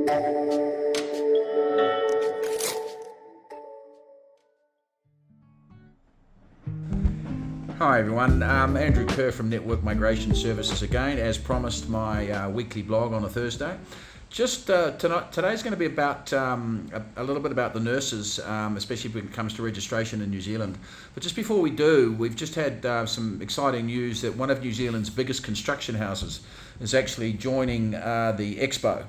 Hi everyone, Andrew Kerr from Network Migration Services again, as promised, my weekly blog on a Thursday. Just today's going to be about a little bit about the nurses, especially when it comes to registration in New Zealand. But just before we do, we've just had some exciting news that one of New Zealand's biggest construction houses is actually joining the Expo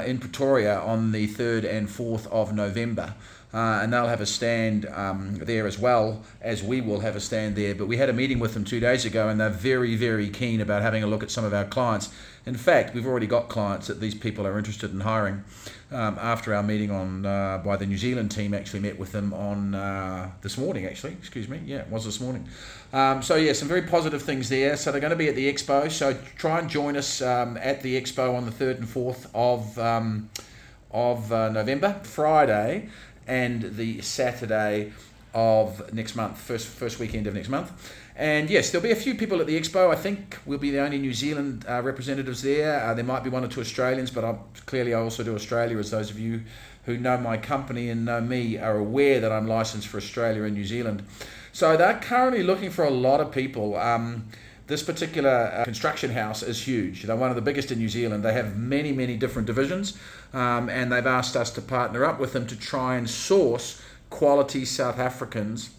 in Pretoria on the 3rd and 4th of November. And they'll have a stand there as well as we will have a stand there. But we had a meeting with them 2 days ago and they're very, very keen about having a look at some of our clients. In fact, we've already got clients that these people are interested in hiring. After our meeting by the New Zealand team, actually met with them on this morning, actually. Excuse me. Yeah, it was this morning. So yeah, some very positive things there. So they're going to be at the Expo. So try and join us at the Expo on the 3rd and 4th of November, Friday, and the Saturday of next month, first weekend of next month. And yes, there'll be a few people at the Expo. I think we'll be the only New Zealand representatives there. There might be one or two Australians, but clearly I also do Australia, as those of you who know my company and know me are aware that I'm licensed for Australia and New Zealand. So they're currently looking for a lot of people. This particular construction house is huge. They're one of the biggest in New Zealand. They have many, many different divisions, and they've asked us to partner up with them to try and source quality South Africans.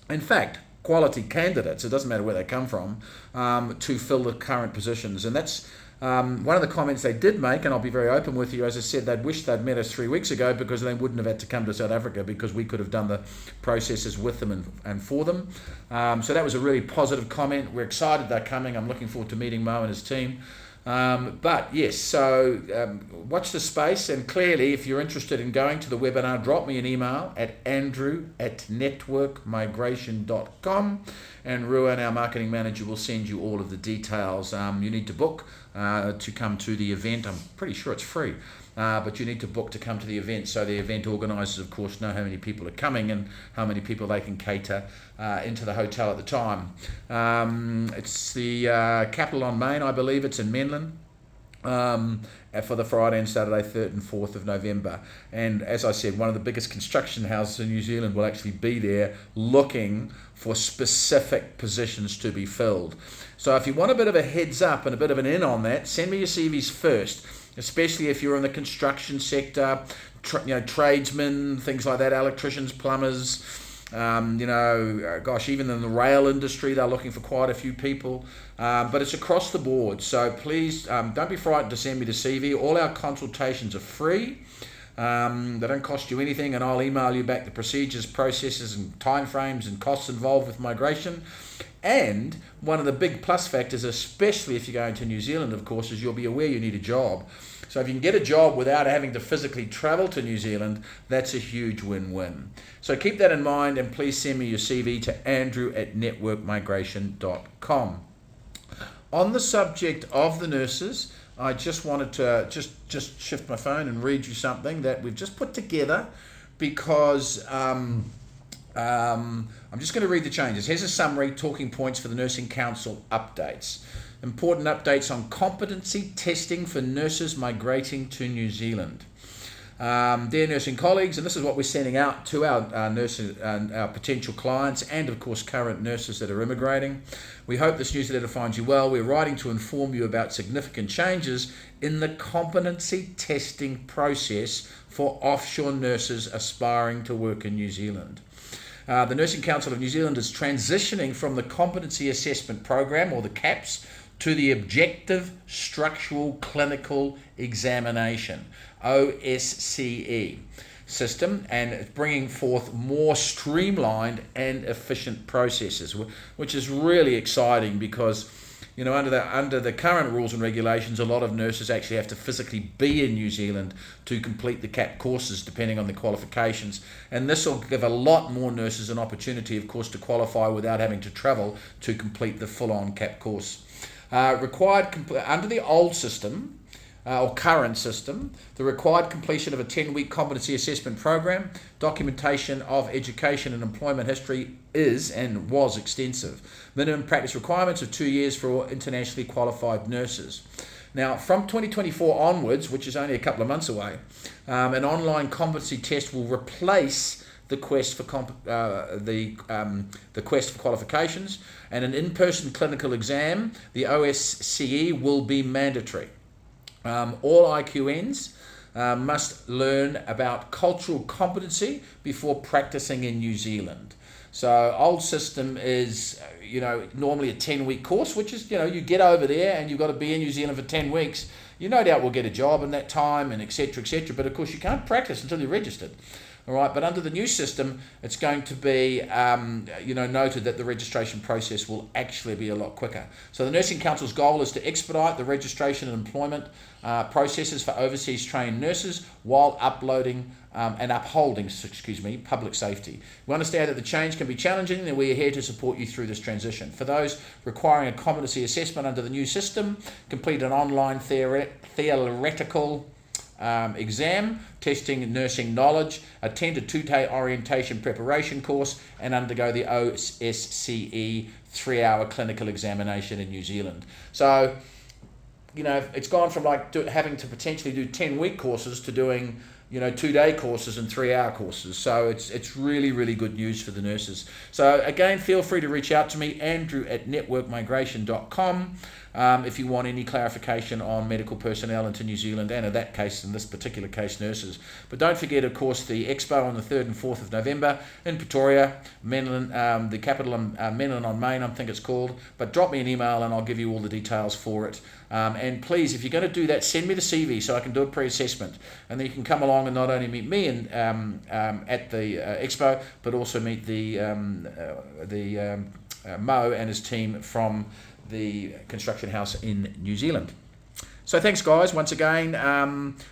In fact, quality candidates, it doesn't matter where they come from, to fill the current positions. And that's one of the comments they did make, and I'll be very open with you. As I said, they'd wish they'd met us 3 weeks ago because they wouldn't have had to come to South Africa because we could have done the processes with them and for them. So that was a really positive comment. We're excited they're coming. I'm looking forward to meeting Mo and his team. But yes, so watch the space, and clearly if you're interested in going to the webinar, drop me an email at andrew@networkmigration.com, and Ruan, our marketing manager, will send you all of the details. You need to book to come to the event. I'm pretty sure it's free, but you need to book to come to the event, so the event organisers of course know how many people are coming and how many people they can cater into the hotel at the time. It's the Capital on Main, I believe. It's in Menlyn. For the Friday and Saturday, 3rd and 4th of November. And as I said, one of the biggest construction houses in New Zealand will actually be there looking for specific positions to be filled. So if you want a bit of a heads up and a bit of an in on that, send me your CVs first, especially if you're in the construction sector, tradesmen, things like that, electricians, plumbers, even in the rail industry, they're looking for quite a few people, but it's across the board. So please don't be frightened to send me the CV. All our consultations are free. They don't cost you anything, and I'll email you back the procedures, processes, and timeframes and costs involved with migration. And one of the big plus factors, especially if you're going to New Zealand, of course, is you'll be aware you need a job. So if you can get a job without having to physically travel to New Zealand, that's a huge win-win. So keep that in mind, and please send me your CV to andrew@networkmigration.com. On the subject of the nurses, I just wanted to just shift my phone and read you something that we've just put together, because I'm just going to read the changes. Here's a summary, talking points for the Nursing Council updates. Important updates on competency testing for nurses migrating to New Zealand. Dear nursing colleagues, and this is what we're sending out to our nurses and our potential clients, and of course current nurses that are immigrating. We hope this newsletter finds you well. We're writing to inform you about significant changes in the competency testing process for offshore nurses aspiring to work in New Zealand. The Nursing Council of New Zealand is transitioning from the Competency Assessment Program, or the CAPS, to the Objective Structural Clinical Examination, OSCE, system, and it's bringing forth more streamlined and efficient processes, which is really exciting because, under the current rules and regulations, a lot of nurses actually have to physically be in New Zealand to complete the CAP courses, depending on the qualifications. And this will give a lot more nurses an opportunity, of course, to qualify without having to travel to complete the full-on CAP course. Under the old system, or current system, the required completion of a 10-week competency assessment program, documentation of education and employment history is and was extensive. Minimum practice requirements of 2 years for internationally qualified nurses. Now, from 2024 onwards, which is only a couple of months away, an online competency test will replace the quest for the quest for qualifications, and an in-person clinical exam, the OSCE, will be mandatory. All IQNs must learn about cultural competency before practicing in New Zealand. So old system is, normally a 10-week course, which is, you get over there and you've got to be in New Zealand for 10 weeks. You no doubt will get a job in that time and et cetera, but of course you can't practice until you're registered. All right, but under the new system, it's going to be, noted that the registration process will actually be a lot quicker. So the Nursing Council's goal is to expedite the registration and employment processes for overseas trained nurses while upholding public safety. We understand that the change can be challenging, and we are here to support you through this transition. For those requiring a competency assessment under the new system, complete an online theoretical exam testing nursing knowledge, attend a 2-day orientation preparation course, and undergo the OSCE 3-hour clinical examination in New Zealand. So, it's gone from having to potentially do 10-week courses to doing 2-day courses and 3-hour courses. So it's really, really good news for the nurses. So again, feel free to reach out to me, andrew@networkmigration.com, if you want any clarification on medical personnel into New Zealand, and in this particular case, nurses. But don't forget, of course, the Expo on the 3rd and 4th of November in Pretoria, Menlyn, the capital, Menlyn on Main, I think it's called. But drop me an email and I'll give you all the details for it. And please, if you're going to do that, send me the CV so I can do a pre-assessment, and then you can come along and not only meet me at the Expo, but also meet the Mo and his team from the construction house in New Zealand. So thanks, guys, once again.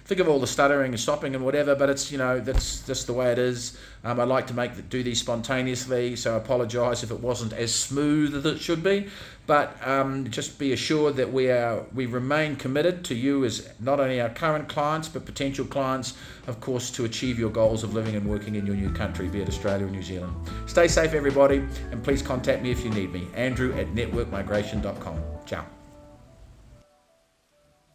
Think of all the stuttering and stopping and whatever, but it's, that's just the way it is. I like to do these spontaneously, so I apologise if it wasn't as smooth as it should be. But just be assured that we remain committed to you as not only our current clients, but potential clients, of course, to achieve your goals of living and working in your new country, be it Australia or New Zealand. Stay safe, everybody, and please contact me if you need me. Andrew@networkmigration.com. Ciao.